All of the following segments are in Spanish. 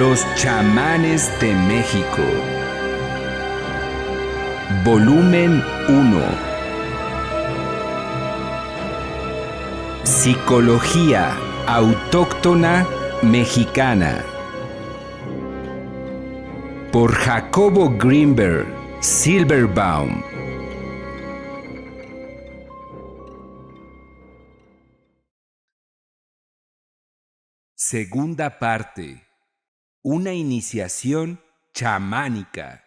Los chamanes de México. Volumen 1. Psicología autóctona mexicana. Por Jacobo Grinberg Silverbaum. Segunda parte. Una iniciación chamánica.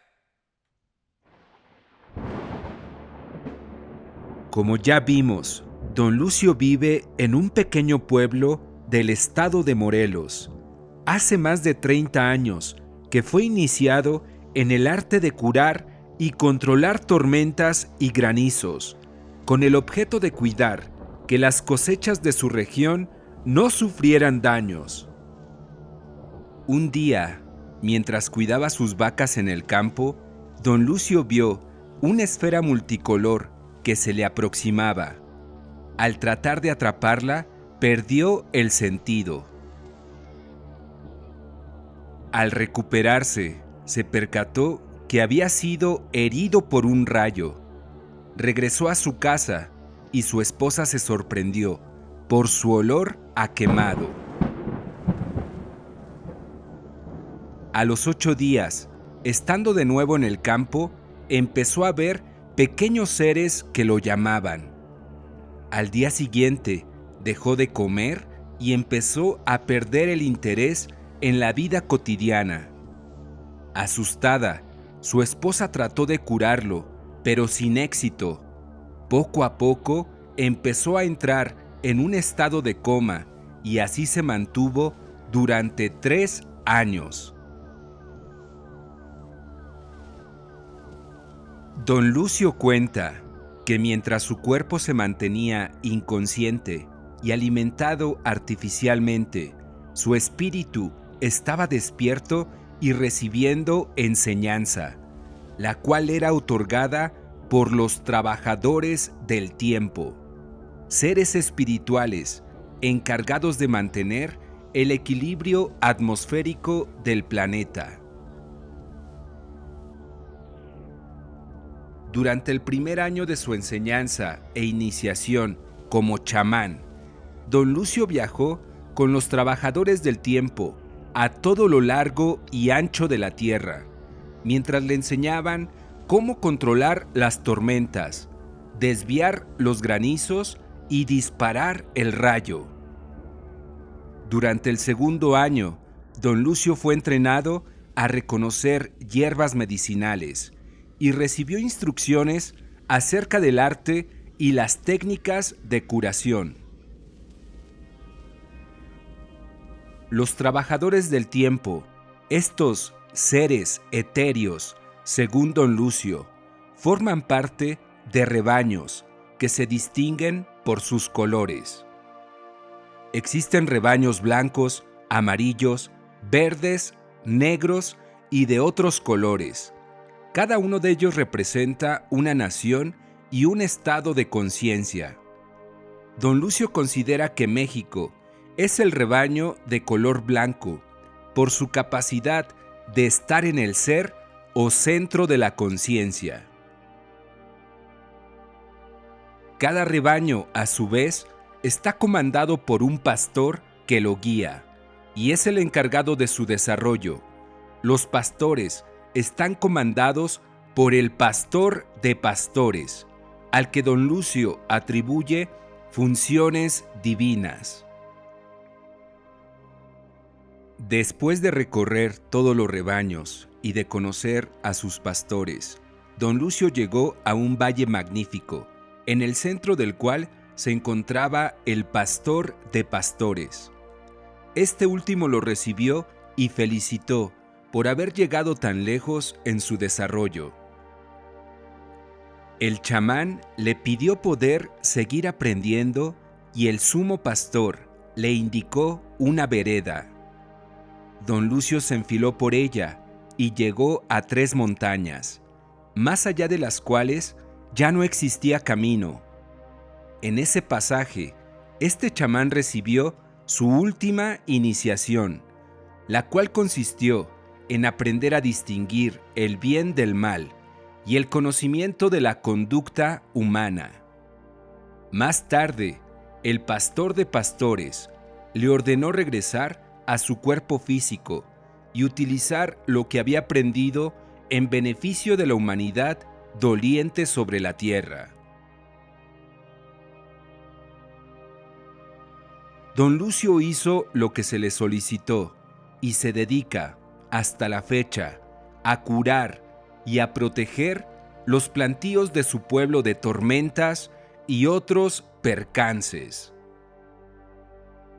Como ya vimos, Don Lucio vive en un pequeño pueblo del estado de Morelos. Hace más de 30 años que fue iniciado en el arte de curar y controlar tormentas y granizos, con el objeto de cuidar que las cosechas de su región no sufrieran daños. Un día, mientras cuidaba sus vacas en el campo, Don Lucio vio una esfera multicolor que se le aproximaba. Al tratar de atraparla, perdió el sentido. Al recuperarse, se percató que había sido herido por un rayo. Regresó a su casa y su esposa se sorprendió por su olor a quemado. A los 8 días, estando de nuevo en el campo, empezó a ver pequeños seres que lo llamaban. Al día siguiente, dejó de comer y empezó a perder el interés en la vida cotidiana. Asustada, su esposa trató de curarlo, pero sin éxito. Poco a poco, empezó a entrar en un estado de coma y así se mantuvo durante 3 años. Don Lucio cuenta que mientras su cuerpo se mantenía inconsciente y alimentado artificialmente, su espíritu estaba despierto y recibiendo enseñanza, la cual era otorgada por los trabajadores del tiempo, seres espirituales encargados de mantener el equilibrio atmosférico del planeta. Durante el primer año de su enseñanza e iniciación como chamán, Don Lucio viajó con los trabajadores del tiempo a todo lo largo y ancho de la tierra, mientras le enseñaban cómo controlar las tormentas, desviar los granizos y disparar el rayo. Durante el segundo año, Don Lucio fue entrenado a reconocer hierbas medicinales y recibió instrucciones acerca del arte y las técnicas de curación. Los trabajadores del tiempo, estos seres etéreos, según Don Lucio, forman parte de rebaños que se distinguen por sus colores. Existen rebaños blancos, amarillos, verdes, negros y de otros colores. Cada uno de ellos representa una nación y un estado de conciencia. Don Lucio considera que México es el rebaño de color blanco por su capacidad de estar en el ser o centro de la conciencia. Cada rebaño, a su vez, está comandado por un pastor que lo guía y es el encargado de su desarrollo. Los pastores están comandados por el pastor de pastores, al que Don Lucio atribuye funciones divinas. Después de recorrer todos los rebaños y de conocer a sus pastores, Don Lucio llegó a un valle magnífico, en el centro del cual se encontraba el pastor de pastores. Este último lo recibió y felicitó por haber llegado tan lejos en su desarrollo. El chamán le pidió poder seguir aprendiendo y el sumo pastor le indicó una vereda. Don Lucio se enfiló por ella y llegó a 3 montañas, más allá de las cuales ya no existía camino. En ese pasaje, este chamán recibió su última iniciación, la cual consistió en aprender a distinguir el bien del mal y el conocimiento de la conducta humana. Más tarde, el pastor de pastores le ordenó regresar a su cuerpo físico y utilizar lo que había aprendido en beneficio de la humanidad doliente sobre la tierra. Don Lucio hizo lo que se le solicitó y se dedica, hasta la fecha, a curar y a proteger los plantíos de su pueblo de tormentas y otros percances.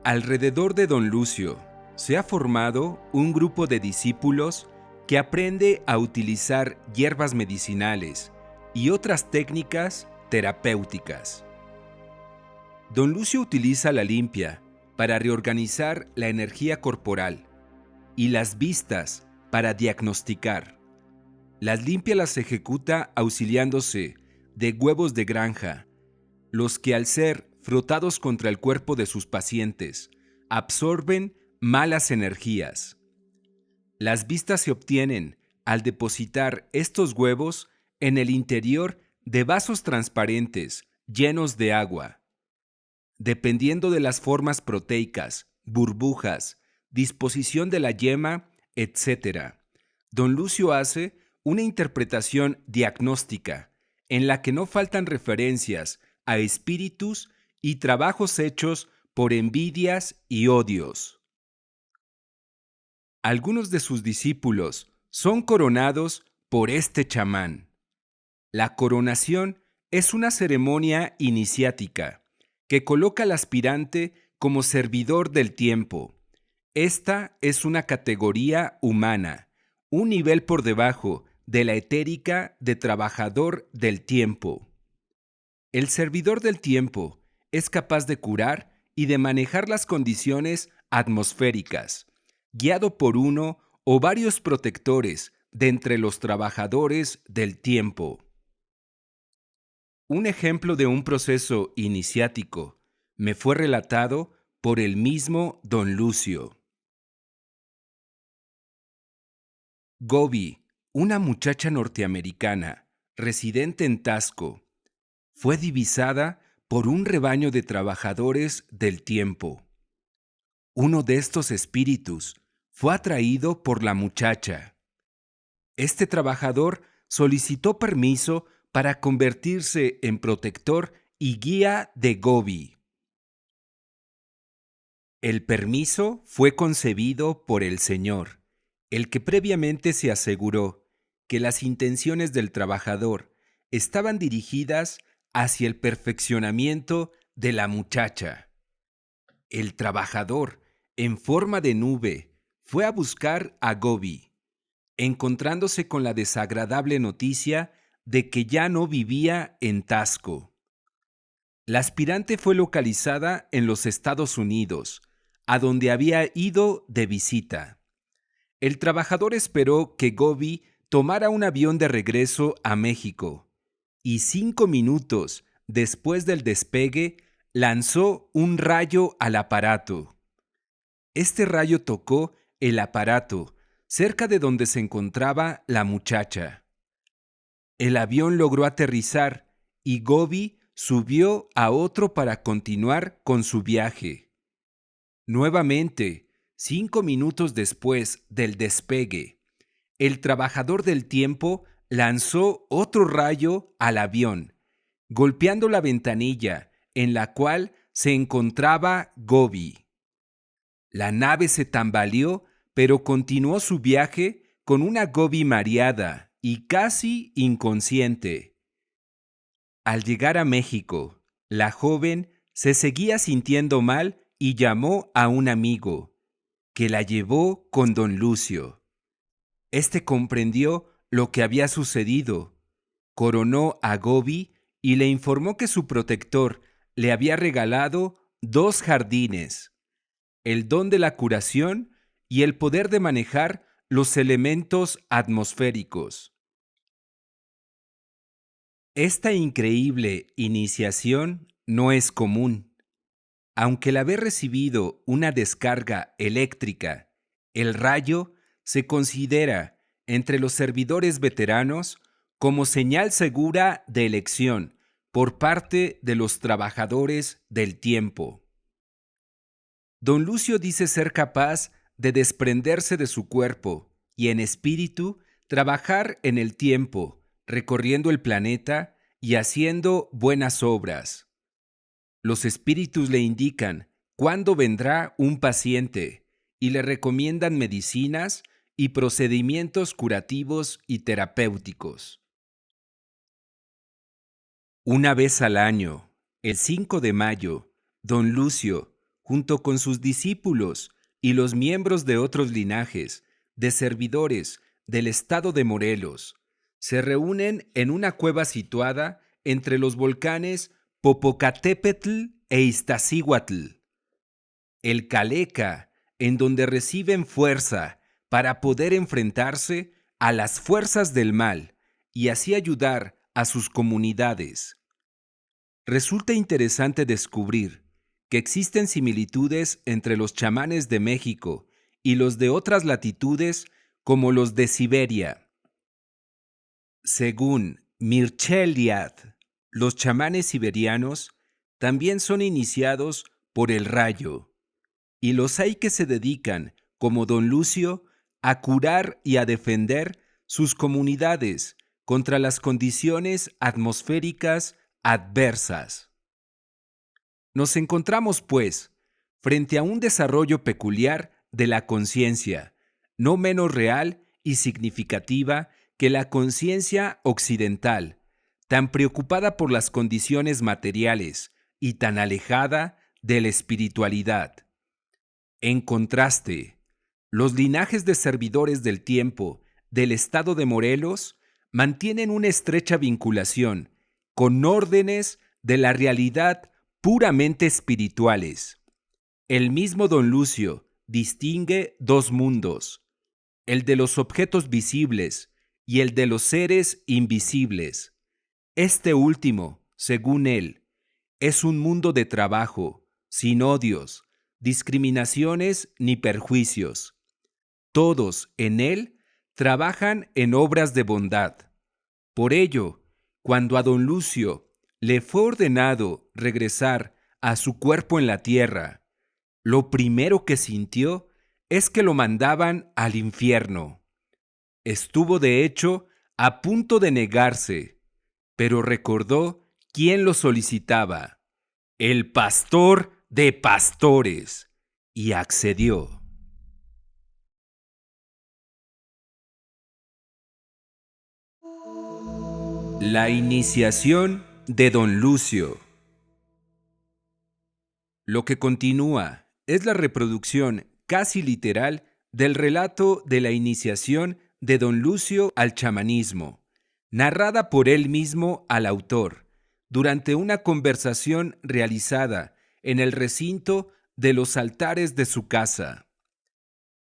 Alrededor de Don Lucio se ha formado un grupo de discípulos que aprende a utilizar hierbas medicinales y otras técnicas terapéuticas. Don Lucio utiliza la limpia para reorganizar la energía corporal y las vistas para diagnosticar. Las limpias las ejecuta auxiliándose de huevos de granja, los que al ser frotados contra el cuerpo de sus pacientes, absorben malas energías. Las vistas se obtienen al depositar estos huevos en el interior de vasos transparentes llenos de agua. Dependiendo de las formas proteicas, burbujas, disposición de la yema, etc., Don Lucio hace una interpretación diagnóstica en la que no faltan referencias a espíritus y trabajos hechos por envidias y odios. Algunos de sus discípulos son coronados por este chamán. La coronación es una ceremonia iniciática que coloca al aspirante como servidor del tiempo. Esta es una categoría humana, un nivel por debajo de la etérica de trabajador del tiempo. El servidor del tiempo es capaz de curar y de manejar las condiciones atmosféricas, guiado por uno o varios protectores de entre los trabajadores del tiempo. Un ejemplo de un proceso iniciático me fue relatado por el mismo Don Lucio. Gobi, una muchacha norteamericana, residente en Tasco, fue divisada por un rebaño de trabajadores del tiempo. Uno de estos espíritus fue atraído por la muchacha. Este trabajador solicitó permiso para convertirse en protector y guía de Gobi. El permiso fue concebido por el Señor, el que previamente se aseguró que las intenciones del trabajador estaban dirigidas hacia el perfeccionamiento de la muchacha. El trabajador, en forma de nube, fue a buscar a Gobi, encontrándose con la desagradable noticia de que ya no vivía en Tasco. La aspirante fue localizada en los Estados Unidos, a donde había ido de visita. El trabajador esperó que Gobi tomara un avión de regreso a México y 5 minutos después del despegue lanzó un rayo al aparato. Este rayo tocó el aparato cerca de donde se encontraba la muchacha. El avión logró aterrizar y Gobi subió a otro para continuar con su viaje. Nuevamente, 5 minutos después del despegue, el trabajador del tiempo lanzó otro rayo al avión, golpeando la ventanilla en la cual se encontraba Gobi. La nave se tambaleó, pero continuó su viaje con una Gobi mareada y casi inconsciente. Al llegar a México, la joven se seguía sintiendo mal y llamó a un amigo, que la llevó con Don Lucio. Este comprendió lo que había sucedido, coronó a Gobi y le informó que su protector le había regalado 2 jardines, el don de la curación y el poder de manejar los elementos atmosféricos. Esta increíble iniciación no es común. Aunque el haber recibido una descarga eléctrica El rayo se considera, entre los servidores veteranos, como señal segura de elección por parte de los trabajadores del tiempo. Don Lucio dice ser capaz de desprenderse de su cuerpo y en espíritu trabajar en el tiempo, recorriendo el planeta y haciendo buenas obras. Los espíritus le indican cuándo vendrá un paciente y le recomiendan medicinas y procedimientos curativos y terapéuticos. Una vez al año, el 5 de mayo, don Lucio, junto con sus discípulos y los miembros de otros linajes de servidores del estado de Morelos, se reúnen en una cueva situada entre los volcanes Popocatépetl e Iztaccíhuatl, el Caleca, en donde reciben fuerza para poder enfrentarse a las fuerzas del mal y así ayudar a sus comunidades. Resulta interesante descubrir que existen similitudes entre los chamanes de México y los de otras latitudes como los de Siberia. Según Mircea Eliade, los chamanes siberianos también son iniciados por el rayo, y los hay que se dedican, como don Lucio, a curar y a defender sus comunidades contra las condiciones atmosféricas adversas. Nos encontramos, pues, frente a un desarrollo peculiar de la conciencia, no menos real y significativa que la conciencia occidental, tan preocupada por las condiciones materiales y tan alejada de la espiritualidad. En contraste, los linajes de servidores del tiempo del estado de Morelos mantienen una estrecha vinculación con órdenes de la realidad puramente espirituales. El mismo don Lucio distingue dos mundos, el de los objetos visibles y el de los seres invisibles. Este último, según él, es un mundo de trabajo, sin odios, discriminaciones ni perjuicios. Todos en él trabajan en obras de bondad. Por ello, cuando a don Lucio le fue ordenado regresar a su cuerpo en la tierra, lo primero que sintió es que lo mandaban al infierno. Estuvo, de hecho, a punto de negarse, pero recordó quién lo solicitaba: el pastor de pastores, y accedió. La iniciación de don Lucio. Lo que continúa es la reproducción casi literal del relato de la iniciación de don Lucio al chamanismo, narrada por él mismo al autor, durante una conversación realizada en el recinto de los altares de su casa.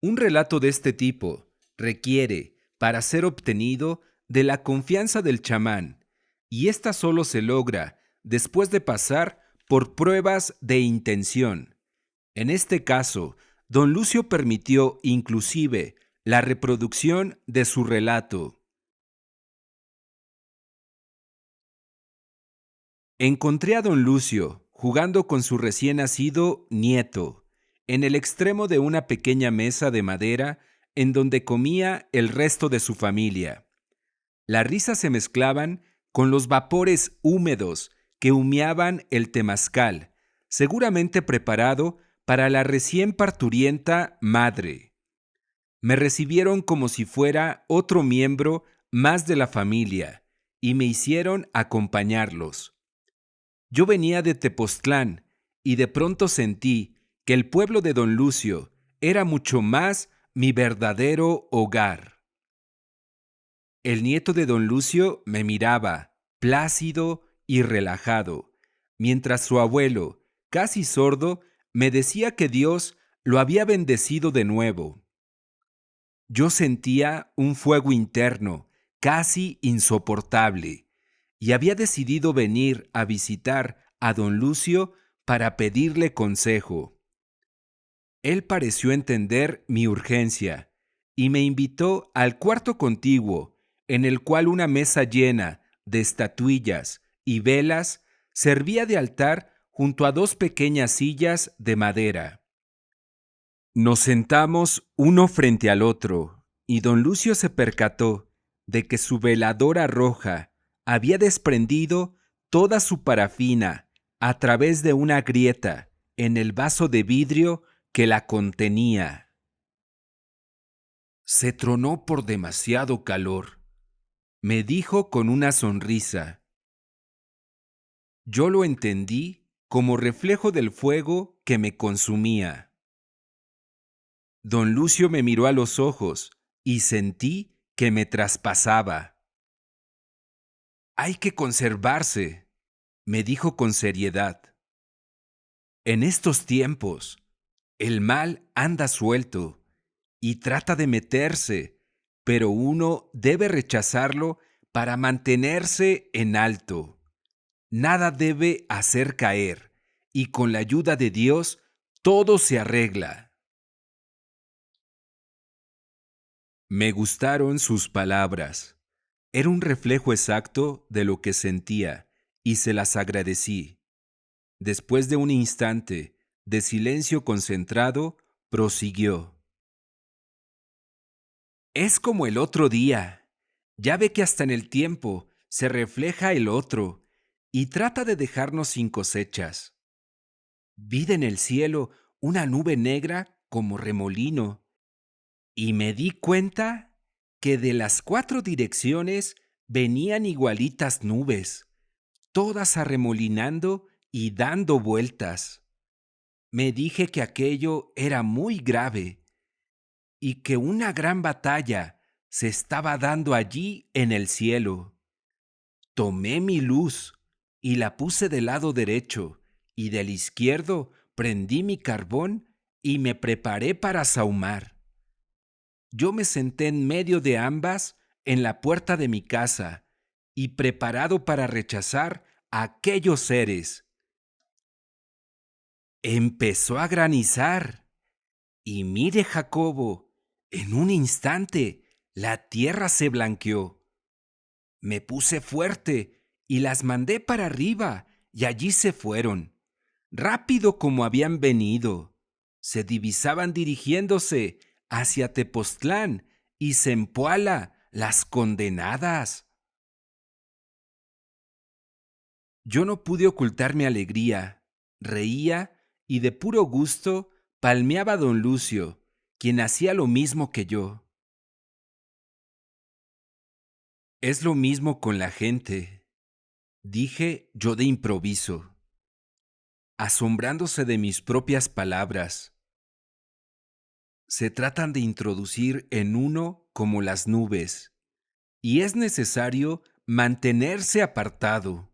Un relato de este tipo requiere, para ser obtenido, de la confianza del chamán, y ésta solo se logra después de pasar por pruebas de intención. En este caso, don Lucio permitió inclusive la reproducción de su relato. Encontré a don Lucio jugando con su recién nacido nieto, en el extremo de una pequeña mesa de madera en donde comía el resto de su familia. Las risas se mezclaban con los vapores húmedos que humeaban el temazcal, seguramente preparado para la recién parturienta madre. Me recibieron como si fuera otro miembro más de la familia y me hicieron acompañarlos. Yo venía de Tepoztlán y de pronto sentí que el pueblo de don Lucio era mucho más mi verdadero hogar. El nieto de don Lucio me miraba, plácido y relajado, mientras su abuelo, casi sordo, me decía que Dios lo había bendecido de nuevo. Yo sentía un fuego interno, casi insoportable, y había decidido venir a visitar a don Lucio para pedirle consejo. Él pareció entender mi urgencia y me invitó al cuarto contiguo, en el cual una mesa llena de estatuillas y velas servía de altar junto a dos pequeñas sillas de madera. Nos sentamos uno frente al otro, y don Lucio se percató de que su veladora roja había desprendido toda su parafina a través de una grieta en el vaso de vidrio que la contenía. Se tronó por demasiado calor, me dijo con una sonrisa. Yo lo entendí como reflejo del fuego que me consumía. Don Lucio me miró a los ojos y sentí que me traspasaba. Hay que conservarse, me dijo con seriedad. En estos tiempos, el mal anda suelto y trata de meterse, pero uno debe rechazarlo para mantenerse en alto. Nada debe hacer caer, y con la ayuda de Dios todo se arregla. Me gustaron sus palabras. Era un reflejo exacto de lo que sentía, y se las agradecí. Después de un instante de silencio concentrado, prosiguió. Es como el otro día. Ya ve que hasta en el tiempo se refleja el otro, y trata de dejarnos sin cosechas. Vi en el cielo una nube negra como remolino, y me di cuenta que de las 4 direcciones venían igualitas nubes, todas arremolinando y dando vueltas. Me dije que aquello era muy grave y que una gran batalla se estaba dando allí en el cielo. Tomé mi luz y la puse del lado derecho, y del izquierdo prendí mi carbón y me preparé para sahumar. Yo me senté en medio de ambas en la puerta de mi casa y preparado para rechazar a aquellos seres. Empezó a granizar y mire, Jacobo, en un instante la tierra se blanqueó. Me puse fuerte y las mandé para arriba y allí se fueron, rápido como habían venido. Se divisaban dirigiéndose hacia Tepoztlán y Zempoala, las condenadas. Yo no pude ocultar mi alegría, reía y de puro gusto palmeaba a don Lucio, quien hacía lo mismo que yo. Es lo mismo con la gente, dije yo de improviso, asombrándose de mis propias palabras. Se tratan de introducir en uno como las nubes, y es necesario mantenerse apartado.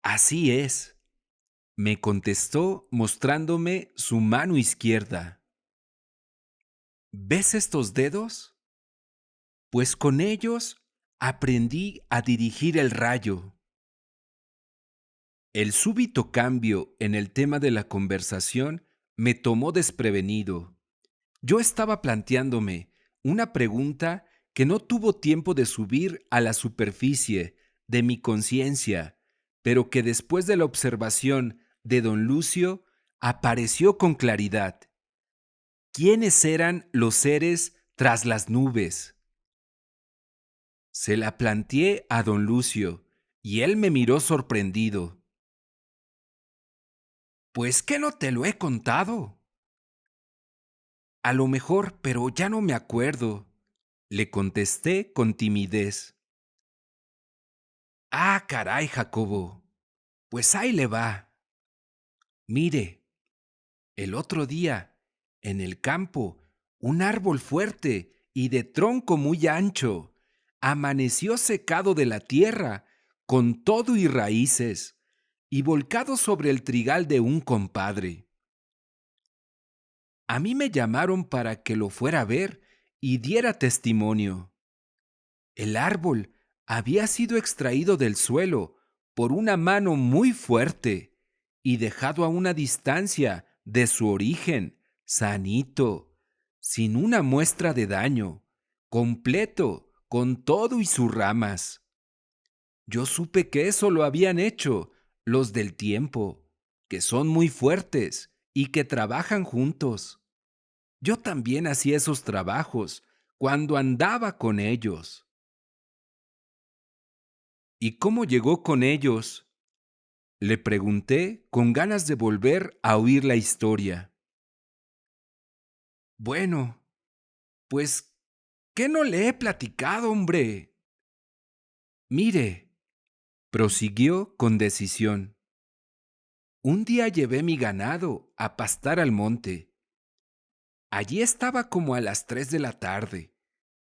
Así es, me contestó mostrándome su mano izquierda. ¿Ves estos dedos? Pues con ellos aprendí a dirigir el rayo. El súbito cambio en el tema de la conversación me tomó desprevenido. Yo estaba planteándome una pregunta que no tuvo tiempo de subir a la superficie de mi conciencia, pero que después de la observación de don Lucio apareció con claridad. ¿Quiénes eran los seres tras las nubes? Se la planteé a don Lucio y él me miró sorprendido. Pues que no te lo he contado. A lo mejor, pero ya no me acuerdo, le contesté con timidez. Ah, caray, Jacobo. Pues ahí le va. Mire, el otro día, en el campo, un árbol fuerte y de tronco muy ancho amaneció secado de la tierra, con todo y raíces, y volcado sobre el trigal de un compadre. A mí me llamaron para que lo fuera a ver y diera testimonio. El árbol había sido extraído del suelo por una mano muy fuerte y dejado a una distancia de su origen, sanito, sin una muestra de daño, completo, con todo y sus ramas. Yo supe que eso lo habían hecho los del tiempo, que son muy fuertes y que trabajan juntos. Yo también hacía esos trabajos cuando andaba con ellos. ¿Y cómo llegó con ellos? Le pregunté con ganas de volver a oír la historia. Bueno, pues, ¿qué no le he platicado, hombre? Mire, prosiguió con decisión. Un día llevé mi ganado a pastar al monte. Allí estaba como a las 3 de la tarde,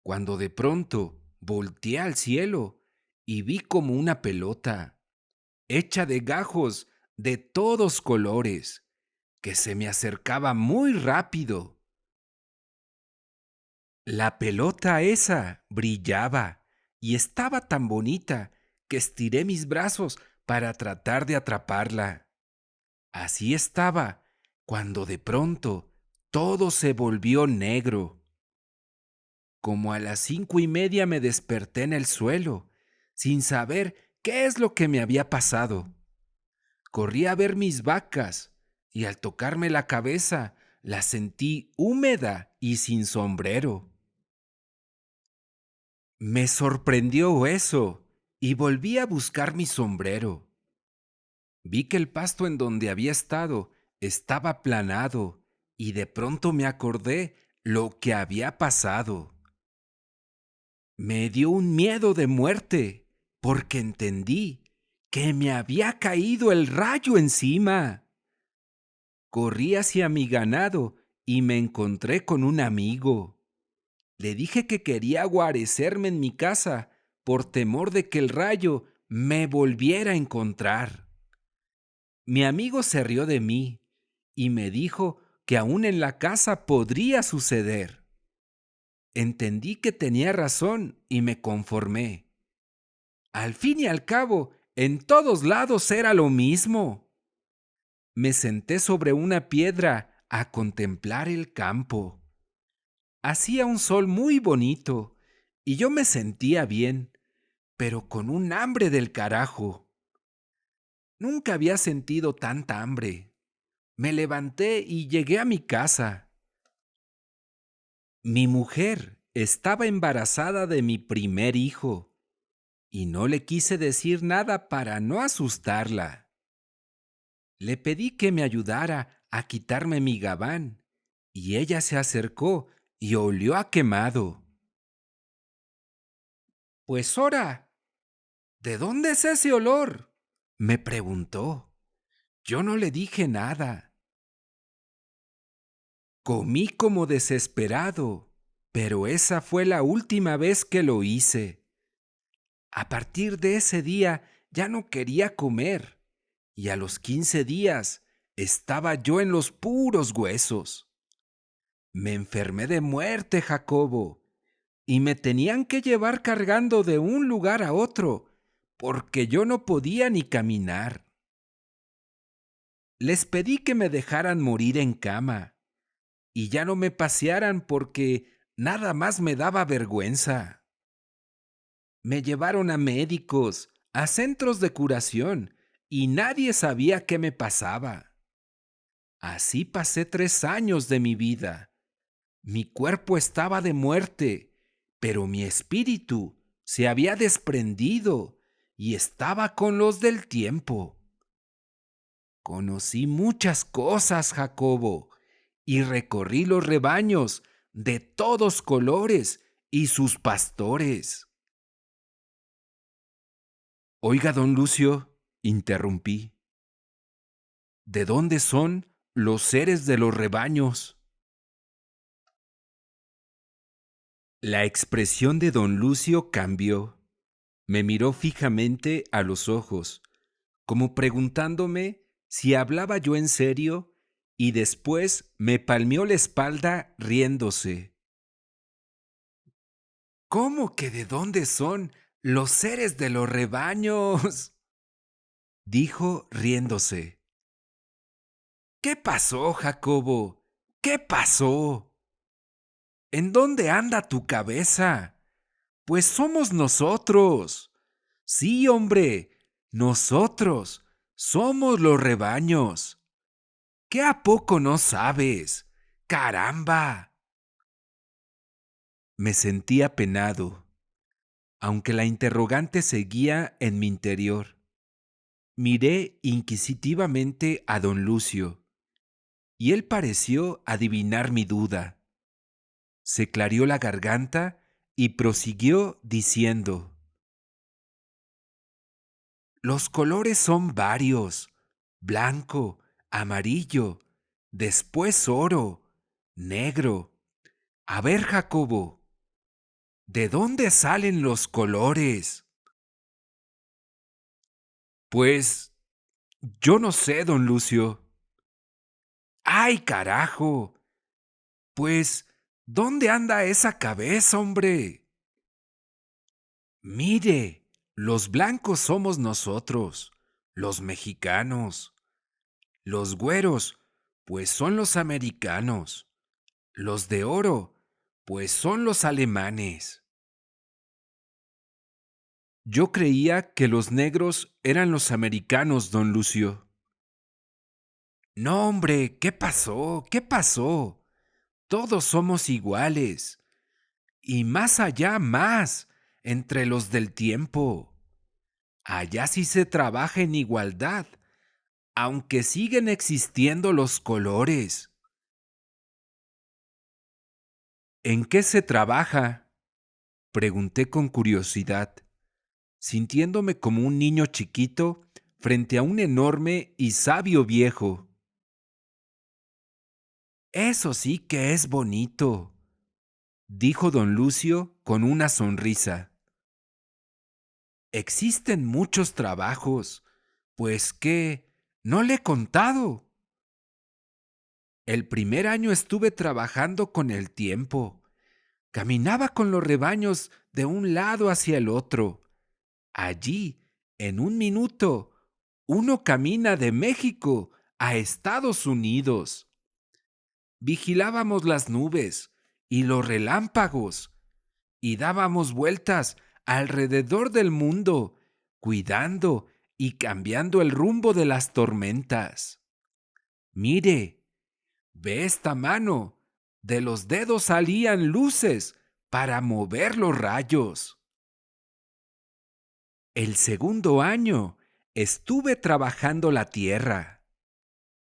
cuando de pronto volteé al cielo y vi como una pelota, hecha de gajos de todos colores, que se me acercaba muy rápido. La pelota esa brillaba y estaba tan bonita que estiré mis brazos para tratar de atraparla. Así estaba, cuando de pronto todo se volvió negro. Como a las 5:30 me desperté en el suelo, sin saber qué es lo que me había pasado. Corrí a ver mis vacas y al tocarme la cabeza la sentí húmeda y sin sombrero. Me sorprendió eso y volví a buscar mi sombrero. Vi que el pasto en donde había estado estaba aplanado y de pronto me acordé lo que había pasado. Me dio un miedo de muerte porque entendí que me había caído el rayo encima. Corrí hacia mi ganado y me encontré con un amigo. Le dije que quería guarecerme en mi casa por temor de que el rayo me volviera a encontrar. Mi amigo se rió de mí y me dijo que aún en la casa podría suceder. Entendí que tenía razón y me conformé. Al fin y al cabo, en todos lados era lo mismo. Me senté sobre una piedra a contemplar el campo. Hacía un sol muy bonito y yo me sentía bien, pero con un hambre del carajo. Nunca había sentido tanta hambre. Me levanté y llegué a mi casa. Mi mujer estaba embarazada de mi primer hijo y no le quise decir nada para no asustarla. Le pedí que me ayudara a quitarme mi gabán y ella se acercó y olió a quemado. Pues ora, ¿de dónde es ese olor?, me preguntó. Yo no le dije nada. Comí como desesperado, pero esa fue la última vez que lo hice. A partir de ese día ya no quería comer y a los 15 días estaba yo en los puros huesos. Me enfermé de muerte, Jacobo, y me tenían que llevar cargando de un lugar a otro, porque yo no podía ni caminar. Les pedí que me dejaran morir en cama y ya no me pasearan porque nada más me daba vergüenza. Me llevaron a médicos, a centros de curación, y nadie sabía qué me pasaba. Así pasé 3 años de mi vida. Mi cuerpo estaba de muerte, pero mi espíritu se había desprendido y estaba con los del tiempo. Conocí muchas cosas, Jacobo, y recorrí los rebaños de todos colores y sus pastores. Oiga, don Lucio, interrumpí, ¿de dónde son los seres de los rebaños? La expresión de don Lucio cambió. Me miró fijamente a los ojos, como preguntándome si hablaba yo en serio, y después me palmeó la espalda riéndose. ¿Cómo que de dónde son los seres de los rebaños?, dijo riéndose. ¿Qué pasó, Jacobo? ¿Qué pasó? ¿En dónde anda tu cabeza? Pues somos nosotros. Sí, hombre, nosotros somos los rebaños. ¿Qué a poco no sabes? ¡Caramba! Me sentí apenado, aunque la interrogante seguía en mi interior. Miré inquisitivamente a don Lucio, y él pareció adivinar mi duda. Se clareó la garganta y prosiguió diciendo: Los colores son varios: blanco, amarillo, después oro, negro. A ver, Jacobo, ¿de dónde salen los colores? Pues yo no sé, don Lucio. ¡Ay, carajo! Pues, ¿dónde anda esa cabeza, hombre? Mire, los blancos somos nosotros, los mexicanos. Los güeros, pues son los americanos. Los de oro, pues son los alemanes. Yo creía que los negros eran los americanos, don Lucio. No, hombre, ¿qué pasó? ¿Qué pasó? Todos somos iguales. Y más allá, más, entre los del tiempo. Allá sí se trabaja en igualdad, aunque siguen existiendo los colores. ¿En qué se trabaja? Pregunté con curiosidad, sintiéndome como un niño chiquito frente a un enorme y sabio viejo. Eso sí que es bonito, dijo don Lucio con una sonrisa. Existen muchos trabajos, pues que no le he contado. El primer año estuve trabajando con el tiempo. Caminaba con los rebaños de un lado hacia el otro. Allí, en un minuto, uno camina de México a Estados Unidos. Vigilábamos las nubes y los relámpagos y dábamos vueltas alrededor del mundo, cuidando y cambiando el rumbo de las tormentas. Mire, ve esta mano. De los dedos salían luces para mover los rayos. El segundo año estuve trabajando la tierra.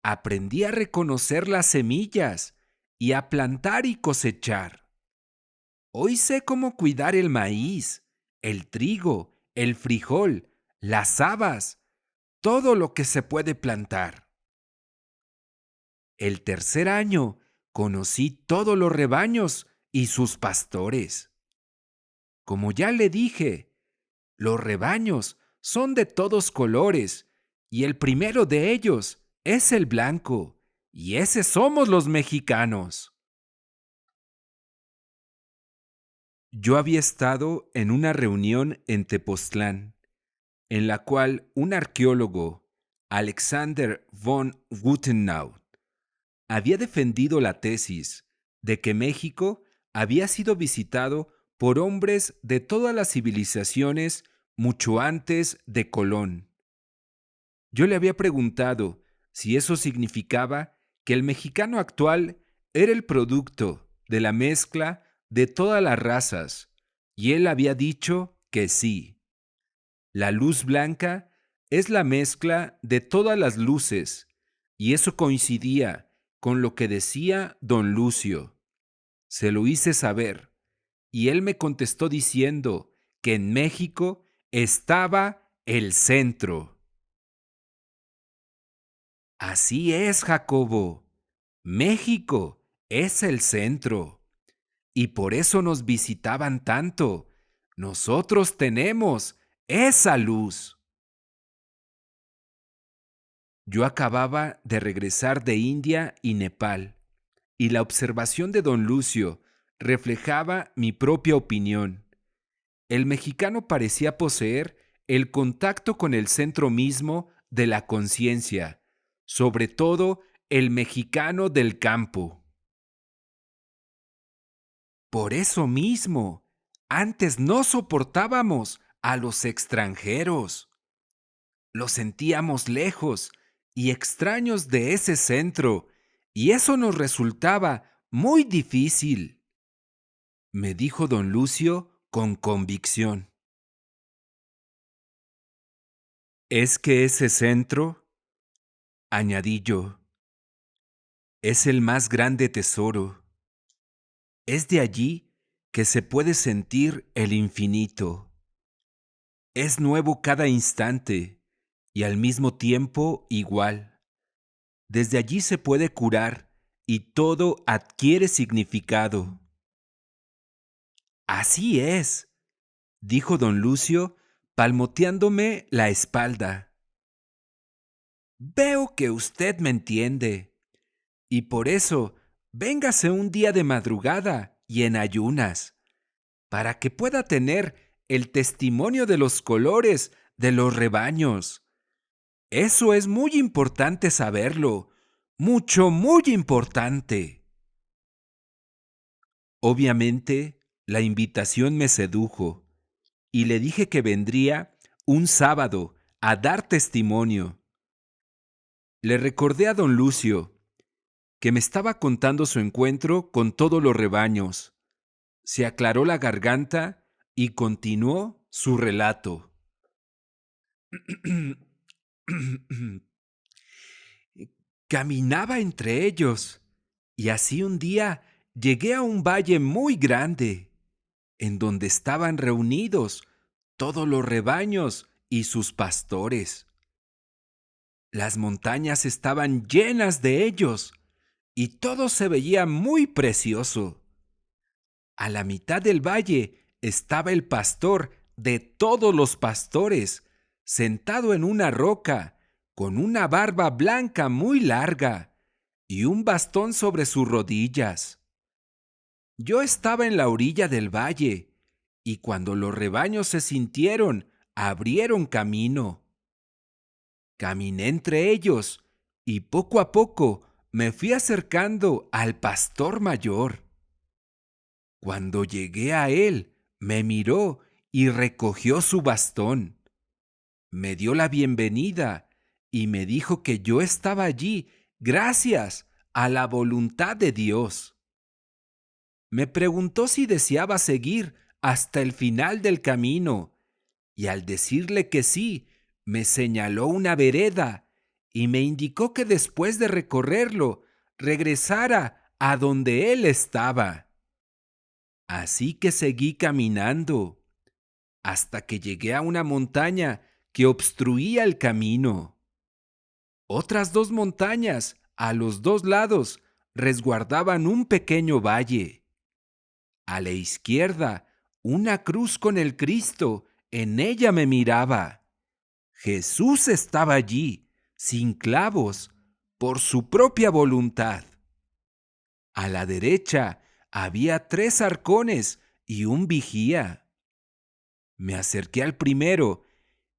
Aprendí a reconocer las semillas y a plantar y cosechar. Hoy sé cómo cuidar el maíz, el trigo, el frijol, las habas, todo lo que se puede plantar. El tercer año conocí todos los rebaños y sus pastores. Como ya le dije, los rebaños son de todos colores, y el primero de ellos es el blanco, y ese somos los mexicanos. Yo había estado en una reunión en Tepoztlán, en la cual un arqueólogo, Alexander von Gutenau, había defendido la tesis de que México había sido visitado por hombres de todas las civilizaciones mucho antes de Colón. Yo le había preguntado si eso significaba que el mexicano actual era el producto de la mezcla de todas las razas, y él había dicho que sí. La luz blanca es la mezcla de todas las luces, y eso coincidía con lo que decía don Lucio. Se lo hice saber, y él me contestó diciendo que en México estaba el centro. Así es, Jacobo. México es el centro. Y por eso nos visitaban tanto. Nosotros tenemos esa luz. Yo acababa de regresar de India y Nepal, y la observación de don Lucio reflejaba mi propia opinión. El mexicano parecía poseer el contacto con el centro mismo de la conciencia, sobre todo el mexicano del campo. Por eso mismo, antes no soportábamos a los extranjeros. Los sentíamos lejos y extraños de ese centro, y eso nos resultaba muy difícil, me dijo don Lucio con convicción. Es que ese centro, añadí yo, es el más grande tesoro. Es de allí que se puede sentir el infinito. Es nuevo cada instante y al mismo tiempo igual. Desde allí se puede curar y todo adquiere significado. Así es, dijo don Lucio, palmoteándome la espalda. Veo que usted me entiende, y por eso véngase un día de madrugada y en ayunas, para que pueda tener el testimonio de los colores de los rebaños. Eso es muy importante saberlo, mucho, muy importante. Obviamente, la invitación me sedujo y le dije que vendría un sábado a dar testimonio. Le recordé a don Lucio que me estaba contando su encuentro con todos los rebaños. Se aclaró la garganta y continuó su relato. Caminaba entre ellos y así un día llegué a un valle muy grande, en donde estaban reunidos todos los rebaños y sus pastores. Las montañas estaban llenas de ellos y todo se veía muy precioso. A la mitad del valle estaba el pastor de todos los pastores, sentado en una roca, con una barba blanca muy larga y un bastón sobre sus rodillas. Yo estaba en la orilla del valle, y cuando los rebaños se sintieron, abrieron camino. Caminé entre ellos, y poco a poco me fui acercando al pastor mayor. Cuando llegué a él, me miró y recogió su bastón. Me dio la bienvenida y me dijo que yo estaba allí gracias a la voluntad de Dios. Me preguntó si deseaba seguir hasta el final del camino, y al decirle que sí, me señaló una vereda y me indicó que después de recorrerlo, regresara a donde él estaba. Así que seguí caminando hasta que llegué a una montaña que obstruía el camino. Otras dos montañas, a los dos lados, resguardaban un pequeño valle. A la izquierda, una cruz con el Cristo, en ella me miraba. Jesús estaba allí, sin clavos, por su propia voluntad. A la derecha había 3 arcones y un vigía. Me acerqué al primero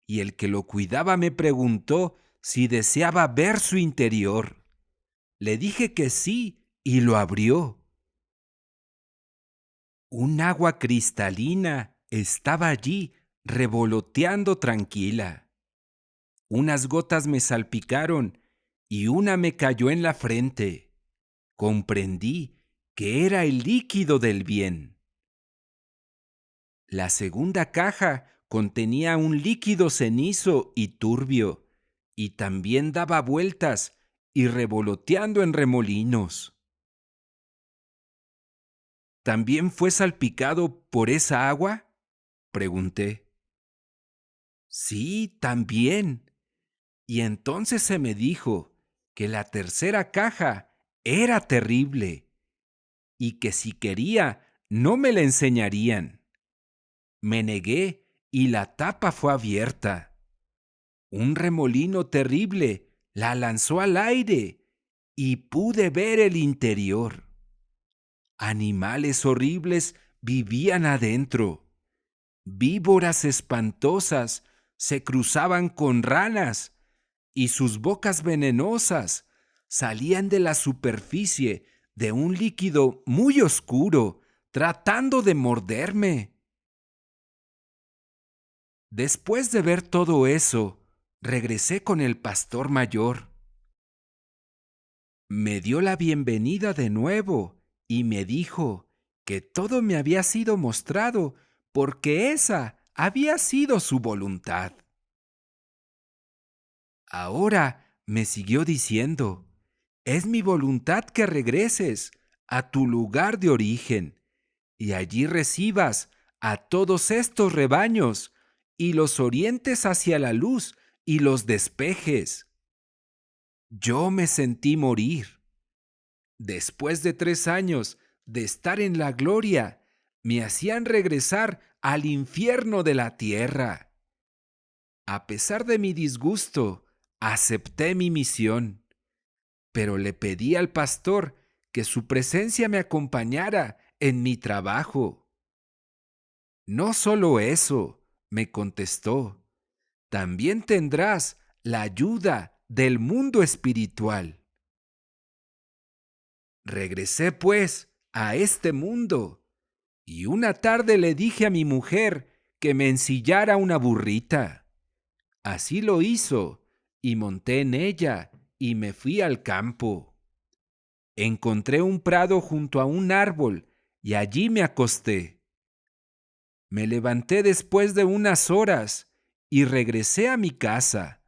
y el que lo cuidaba me preguntó si deseaba ver su interior. Le dije que sí y lo abrió. Un agua cristalina estaba allí revoloteando tranquila. Unas gotas me salpicaron y una me cayó en la frente. Comprendí que era el líquido del bien. La segunda caja contenía un líquido cenizo y turbio, y también daba vueltas y revoloteando en remolinos. ¿También fue salpicado por esa agua?, pregunté. Sí, también. Y entonces se me dijo que la tercera caja era terrible y que si quería no me la enseñarían. Me negué y la tapa fue abierta. Un remolino terrible la lanzó al aire y pude ver el interior. Animales horribles vivían adentro. Víboras espantosas se cruzaban con ranas y sus bocas venenosas salían de la superficie de un líquido muy oscuro, tratando de morderme. Después de ver todo eso, regresé con el pastor mayor. Me dio la bienvenida de nuevo y me dijo que todo me había sido mostrado porque esa había sido su voluntad. Ahora me siguió diciendo, es mi voluntad que regreses a tu lugar de origen y allí recibas a todos estos rebaños y los orientes hacia la luz y los despejes. Yo me sentí morir. Después de 3 años de estar en la gloria, me hacían regresar al infierno de la tierra. A pesar de mi disgusto, acepté mi misión, pero le pedí al pastor que su presencia me acompañara en mi trabajo. No solo eso, me contestó, también tendrás la ayuda del mundo espiritual. Regresé, pues, a este mundo, y una tarde le dije a mi mujer que me ensillara una burrita. Así lo hizo, y monté en ella, y me fui al campo. Encontré un prado junto a un árbol, y allí me acosté. Me levanté después de unas horas, y regresé a mi casa.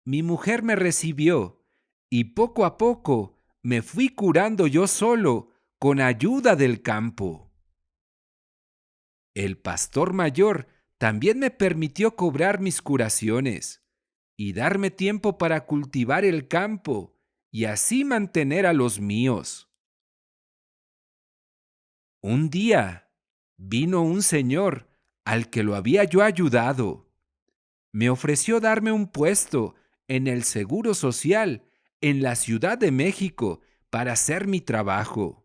Mi mujer me recibió, y poco a poco me fui curando yo solo, con ayuda del campo. El pastor mayor también me permitió cobrar mis curaciones y darme tiempo para cultivar el campo y así mantener a los míos. Un día vino un señor al que lo había yo ayudado. Me ofreció darme un puesto en el Seguro Social en la Ciudad de México para hacer mi trabajo.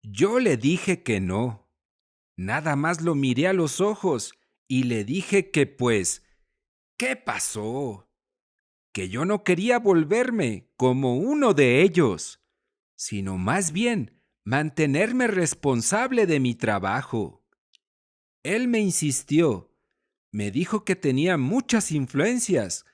Yo le dije que no. Nada más lo miré a los ojos y le dije que pues, ¿qué pasó? Que yo no quería volverme como uno de ellos, sino más bien mantenerme responsable de mi trabajo. Él me insistió, me dijo que tenía muchas influencias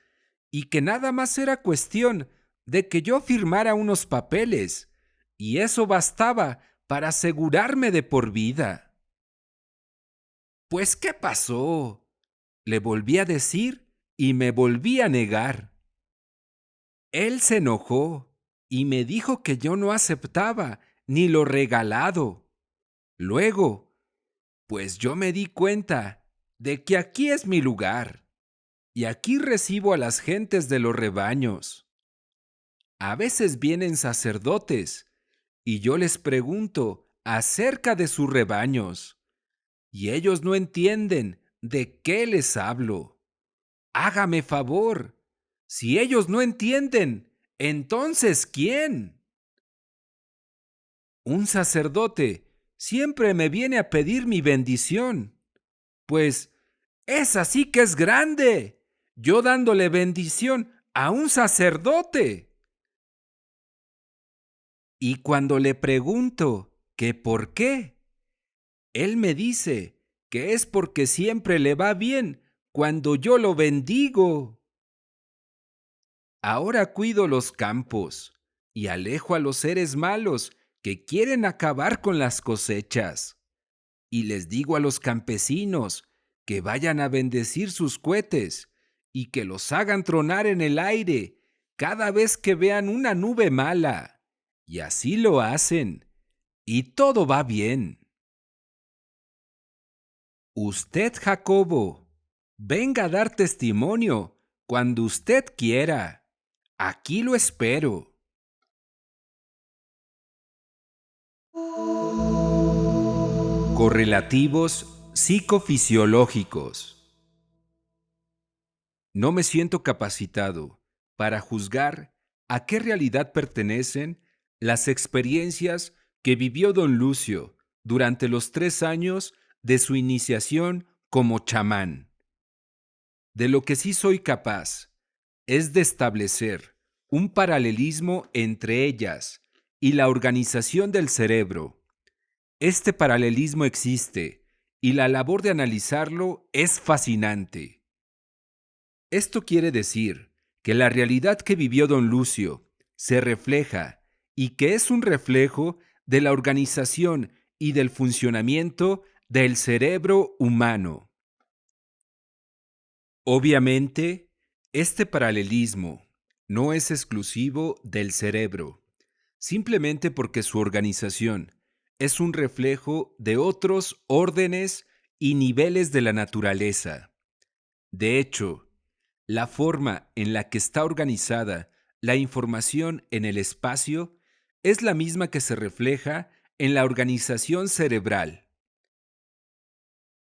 y que nada más era cuestión de que yo firmara unos papeles, y eso bastaba para asegurarme de por vida. Pues, ¿qué pasó? Le volví a decir y me volví a negar. Él se enojó y me dijo que yo no aceptaba ni lo regalado. Luego, pues yo me di cuenta de que aquí es mi lugar y aquí recibo a las gentes de los rebaños. A veces vienen sacerdotes y yo les pregunto acerca de sus rebaños y ellos no entienden de qué les hablo. Hágame favor. Si ellos no entienden, entonces ¿quién? Un sacerdote siempre me viene a pedir mi bendición. Pues esa sí que es grande. Yo dándole bendición a un sacerdote. Y cuando le pregunto que por qué, él me dice que es porque siempre le va bien cuando yo lo bendigo. Ahora cuido los campos y alejo a los seres malos que quieren acabar con las cosechas. Y les digo a los campesinos que vayan a bendecir sus cohetes y que los hagan tronar en el aire cada vez que vean una nube mala. Y así lo hacen. Y todo va bien. Usted, Jacobo, venga a dar testimonio cuando usted quiera. Aquí lo espero. Correlativos psicofisiológicos. No me siento capacitado para juzgar a qué realidad pertenecen las experiencias que vivió don Lucio durante los 3 años de su iniciación como chamán. De lo que sí soy capaz es de establecer un paralelismo entre ellas y la organización del cerebro. Este paralelismo existe y la labor de analizarlo es fascinante. Esto quiere decir que la realidad que vivió don Lucio se refleja y que es un reflejo de la organización y del funcionamiento del cerebro humano. Obviamente, este paralelismo no es exclusivo del cerebro, simplemente porque su organización es un reflejo de otros órdenes y niveles de la naturaleza. De hecho, la forma en la que está organizada la información en el espacio es la misma que se refleja en la organización cerebral.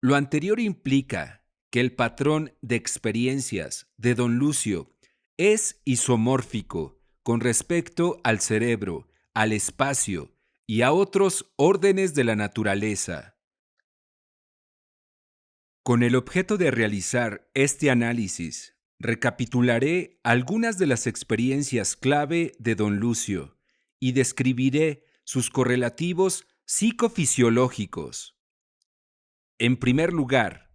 Lo anterior implica que el patrón de experiencias de don Lucio es isomórfico con respecto al cerebro, al espacio y a otros órdenes de la naturaleza. Con el objeto de realizar este análisis, recapitularé algunas de las experiencias clave de don Lucio y describiré sus correlativos psicofisiológicos. En primer lugar,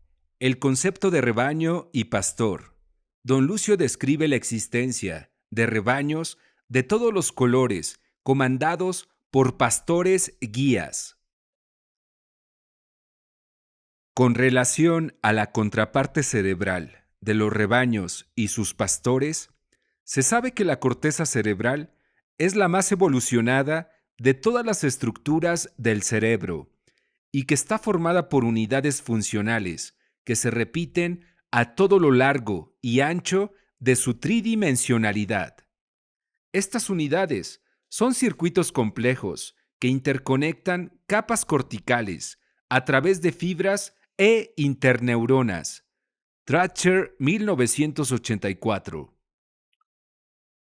el concepto de rebaño y pastor. Don Lucio describe la existencia de rebaños de todos los colores, comandados por pastores guías. Con relación a la contraparte cerebral de los rebaños y sus pastores, se sabe que la corteza cerebral es la más evolucionada de todas las estructuras del cerebro y que está formada por unidades funcionales que se repiten a todo lo largo y ancho de su tridimensionalidad. Estas unidades son circuitos complejos que interconectan capas corticales a través de fibras e interneuronas. Thacher, 1984.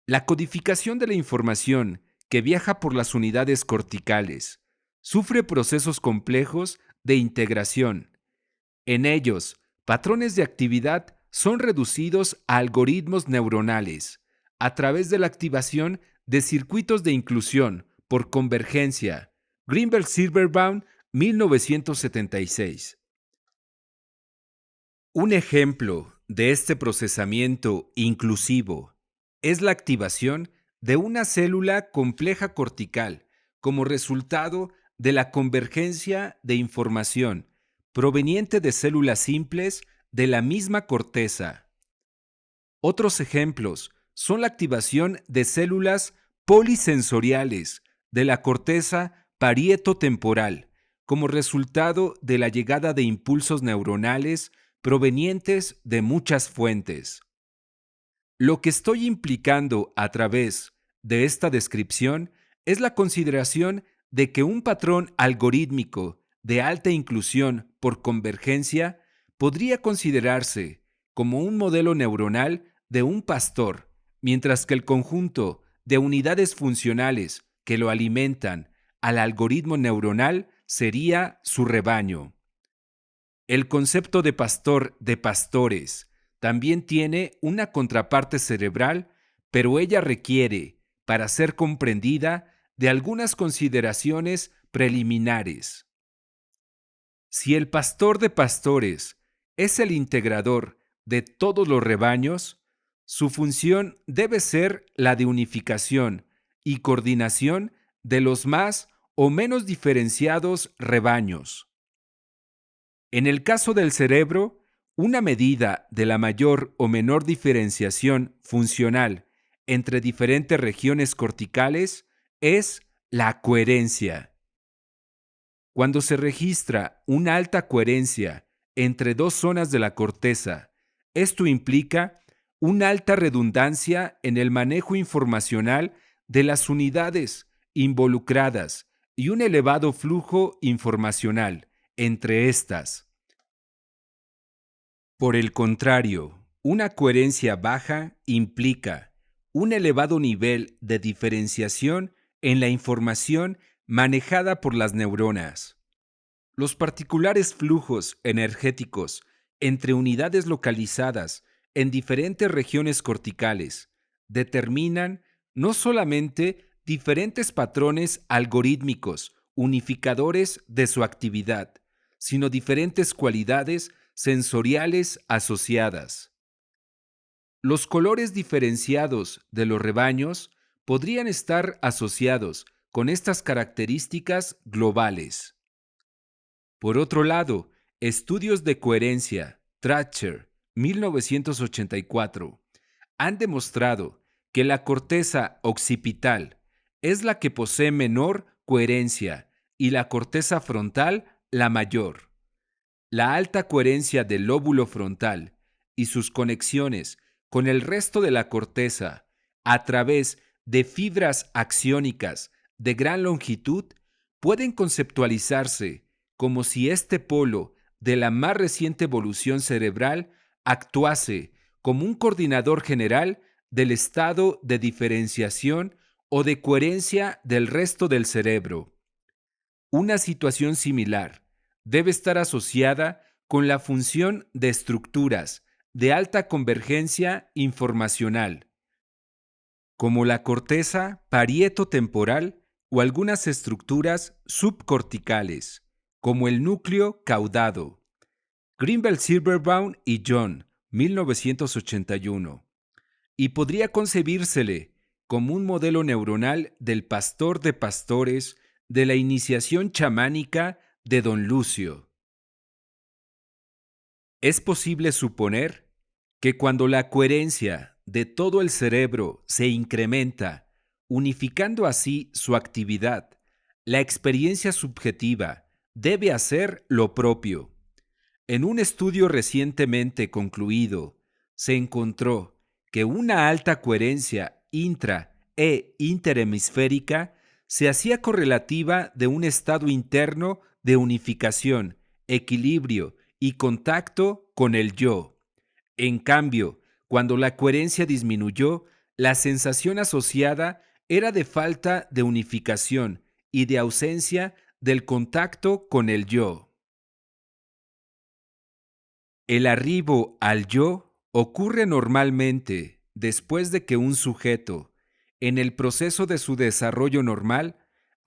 La codificación de la información que viaja por las unidades corticales sufre procesos complejos de integración. En ellos, patrones de actividad son reducidos a algoritmos neuronales a través de la activación de circuitos de inclusión por convergencia. Greenberg-Silverbaum, 1976. Un ejemplo de este procesamiento inclusivo es la activación de una célula compleja cortical como resultado de la convergencia de información proveniente de células simples de la misma corteza. Otros ejemplos son la activación de células polisensoriales de la corteza parieto-temporal como resultado de la llegada de impulsos neuronales provenientes de muchas fuentes. Lo que estoy implicando a través de esta descripción es la consideración de que un patrón algorítmico de alta inclusión por convergencia podría considerarse como un modelo neuronal de un pastor, mientras que el conjunto de unidades funcionales que lo alimentan al algoritmo neuronal sería su rebaño. El concepto de pastor de pastores también tiene una contraparte cerebral, pero ella requiere, para ser comprendida, de algunas consideraciones preliminares. Si el pastor de pastores es el integrador de todos los rebaños, su función debe ser la de unificación y coordinación de los más o menos diferenciados rebaños. En el caso del cerebro, una medida de la mayor o menor diferenciación funcional entre diferentes regiones corticales es la coherencia. Cuando se registra una alta coherencia entre dos zonas de la corteza, esto implica una alta redundancia en el manejo informacional de las unidades involucradas y un elevado flujo informacional entre estas. Por el contrario, una coherencia baja implica un elevado nivel de diferenciación en la información manejada por las neuronas. Los particulares flujos energéticos entre unidades localizadas en diferentes regiones corticales determinan no solamente diferentes patrones algorítmicos unificadores de su actividad, sino diferentes cualidades sensoriales asociadas. Los colores diferenciados de los rebaños podrían estar asociados con estas características globales. Por otro lado, estudios de coherencia, Thacher, 1984, han demostrado que la corteza occipital es la que posee menor coherencia y la corteza frontal la mayor. La alta coherencia del lóbulo frontal y sus conexiones con el resto de la corteza a través de fibras axiónicas de gran longitud pueden conceptualizarse como si este polo de la más reciente evolución cerebral actuase como un coordinador general del estado de diferenciación o de coherencia del resto del cerebro. Una situación similar debe estar asociada con la función de estructuras de alta convergencia informacional, como la corteza parieto-temporal o algunas estructuras subcorticales, como el núcleo caudado. Greenbelt, Silverbaum y John, 1981. Y podría concebírsele como un modelo neuronal del pastor de pastores de la iniciación chamánica de Don Lucio. Es posible suponer que cuando la coherencia de todo el cerebro se incrementa, unificando así su actividad, la experiencia subjetiva debe hacer lo propio. En un estudio recientemente concluido, se encontró que una alta coherencia intra- e interhemisférica se hacía correlativa de un estado interno de unificación, equilibrio y contacto con el yo. En cambio, cuando la coherencia disminuyó, la sensación asociada era de falta de unificación y de ausencia del contacto con el yo. El arribo al yo ocurre normalmente después de que un sujeto, en el proceso de su desarrollo normal,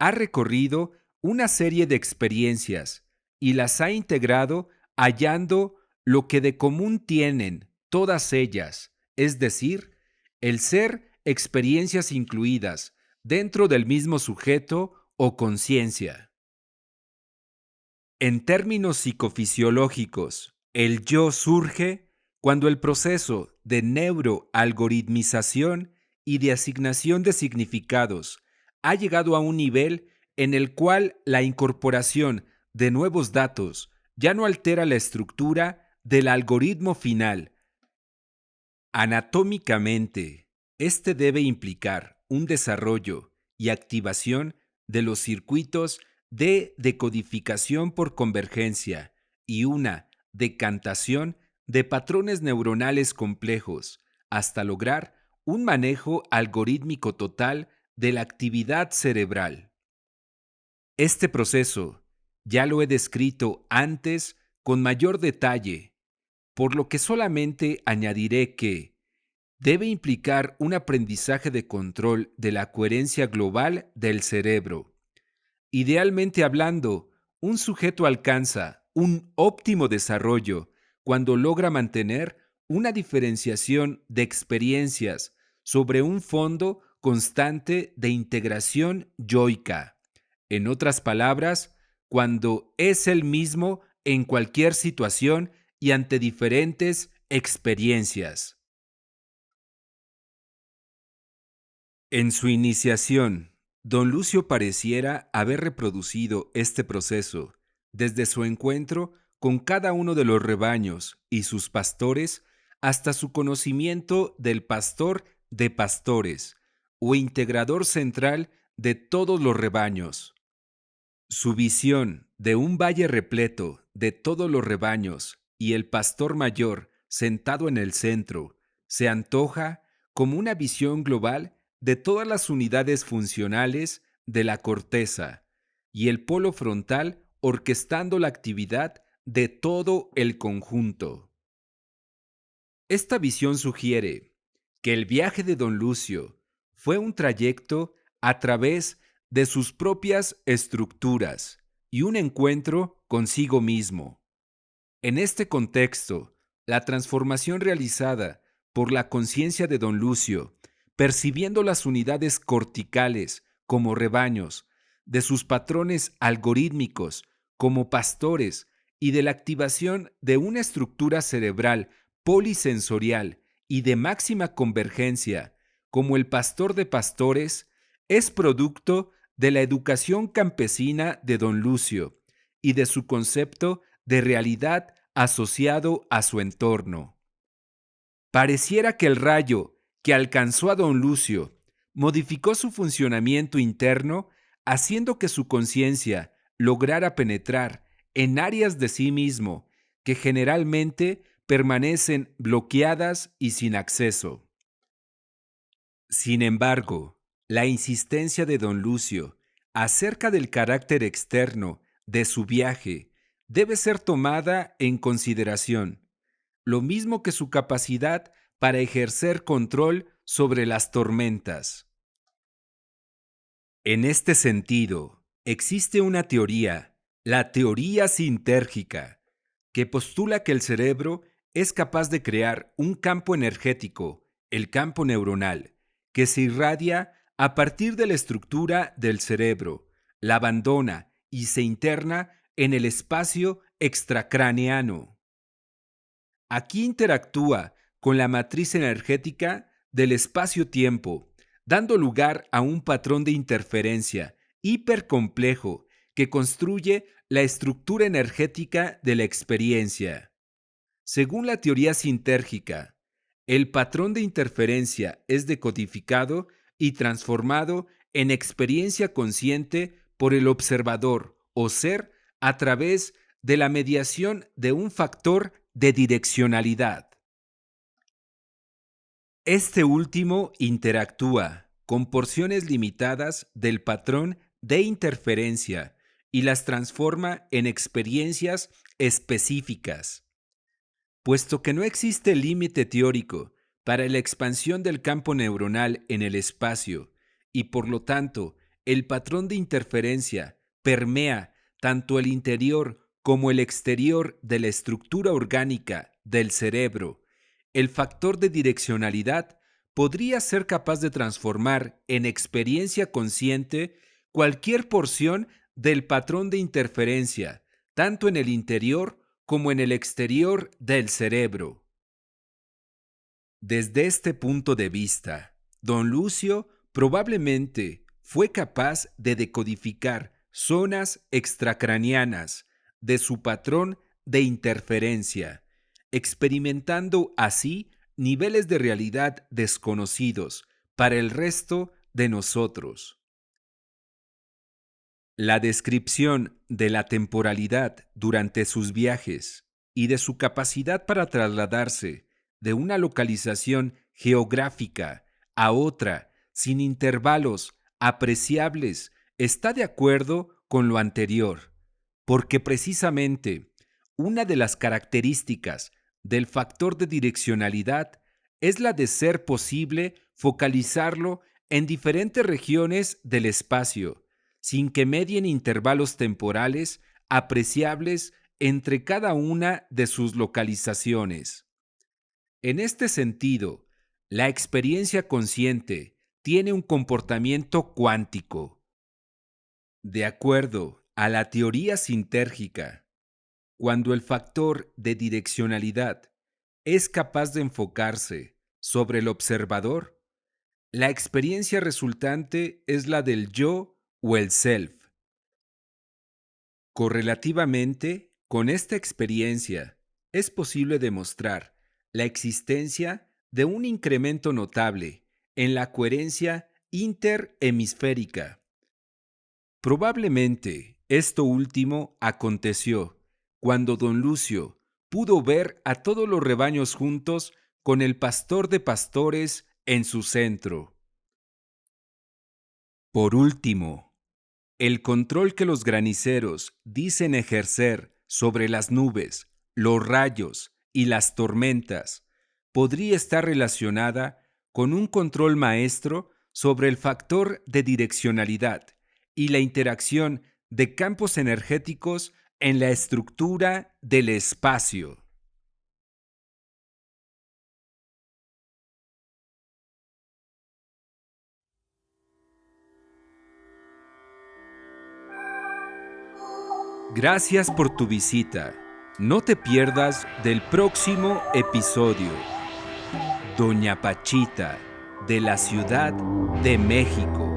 ha recorrido una serie de experiencias y las ha integrado hallando lo que de común tienen todas ellas, es decir, el ser experiencias incluidas dentro del mismo sujeto o conciencia. En términos psicofisiológicos, el yo surge cuando el proceso de neuroalgoritmización y de asignación de significados ha llegado a un nivel en el cual la incorporación de nuevos datos ya no altera la estructura del algoritmo final. Anatómicamente, este debe implicar un desarrollo y activación de los circuitos de decodificación por convergencia y una decantación de patrones neuronales complejos hasta lograr un manejo algorítmico total de la actividad cerebral. Este proceso ya lo he descrito antes con mayor detalle, por lo que solamente añadiré que debe implicar un aprendizaje de control de la coherencia global del cerebro. Idealmente hablando, un sujeto alcanza un óptimo desarrollo cuando logra mantener una diferenciación de experiencias sobre un fondo constante de integración yoica. En otras palabras, cuando es el mismo en cualquier situación y ante diferentes experiencias. En su iniciación, don Lucio pareciera haber reproducido este proceso desde su encuentro con cada uno de los rebaños y sus pastores hasta su conocimiento del pastor de pastores o integrador central de todos los rebaños. Su visión de un valle repleto de todos los rebaños y el pastor mayor sentado en el centro se antoja como una visión global de todas las unidades funcionales de la corteza y el polo frontal orquestando la actividad de todo el conjunto. Esta visión sugiere que el viaje de don Lucio fue un trayecto a través de sus propias estructuras y un encuentro consigo mismo. En este contexto, la transformación realizada por la conciencia de don Lucio, percibiendo las unidades corticales como rebaños, de sus patrones algorítmicos como pastores y de la activación de una estructura cerebral polisensorial y de máxima convergencia como el pastor de pastores, es producto de la educación campesina de don Lucio y de su concepto de realidad asociado a su entorno. Pareciera que el rayo que alcanzó a don Lucio modificó su funcionamiento interno, haciendo que su conciencia lograra penetrar en áreas de sí mismo que generalmente permanecen bloqueadas y sin acceso. Sin embargo, la insistencia de don Lucio acerca del carácter externo de su viaje debe ser tomada en consideración, lo mismo que su capacidad para ejercer control sobre las tormentas. En este sentido, existe una teoría, la teoría sintérgica, que postula que el cerebro es capaz de crear un campo energético, el campo neuronal, que se irradia a partir de la estructura del cerebro, la abandona y se interna en el espacio extracraneano. Aquí interactúa con la matriz energética del espacio-tiempo, dando lugar a un patrón de interferencia hipercomplejo que construye la estructura energética de la experiencia. Según la teoría sintérgica, el patrón de interferencia es decodificado y transformado en experiencia consciente por el observador o ser a través de la mediación de un factor de direccionalidad. Este último interactúa con porciones limitadas del patrón de interferencia y las transforma en experiencias específicas. Puesto que no existe límite teórico para la expansión del campo neuronal en el espacio y por lo tanto el patrón de interferencia permea tanto el interior como el exterior de la estructura orgánica del cerebro, el factor de direccionalidad podría ser capaz de transformar en experiencia consciente cualquier porción del patrón de interferencia, tanto en el interior como en el exterior del cerebro. Desde este punto de vista, don Lucio probablemente fue capaz de decodificar zonas extracraneanas de su patrón de interferencia, experimentando así niveles de realidad desconocidos para el resto de nosotros. La descripción de la temporalidad durante sus viajes y de su capacidad para trasladarse de una localización geográfica a otra sin intervalos apreciables está de acuerdo con lo anterior, porque precisamente una de las características del factor de direccionalidad es la de ser posible focalizarlo en diferentes regiones del espacio sin que medien intervalos temporales apreciables entre cada una de sus localizaciones. En este sentido, la experiencia consciente tiene un comportamiento cuántico. De acuerdo a la teoría sintérgica, cuando el factor de direccionalidad es capaz de enfocarse sobre el observador, la experiencia resultante es la del yo o el self. Correlativamente, con esta experiencia, es posible demostrar la existencia de un incremento notable en la coherencia interhemisférica. Probablemente esto último aconteció cuando don Lucio pudo ver a todos los rebaños juntos con el pastor de pastores en su centro. Por último, el control que los graniceros dicen ejercer sobre las nubes, los rayos y las tormentas podría estar relacionada con un control maestro sobre el factor de direccionalidad y la interacción de campos energéticos en la estructura del espacio. Gracias por tu visita. No te pierdas del próximo episodio. Doña Pachita, de la Ciudad de México.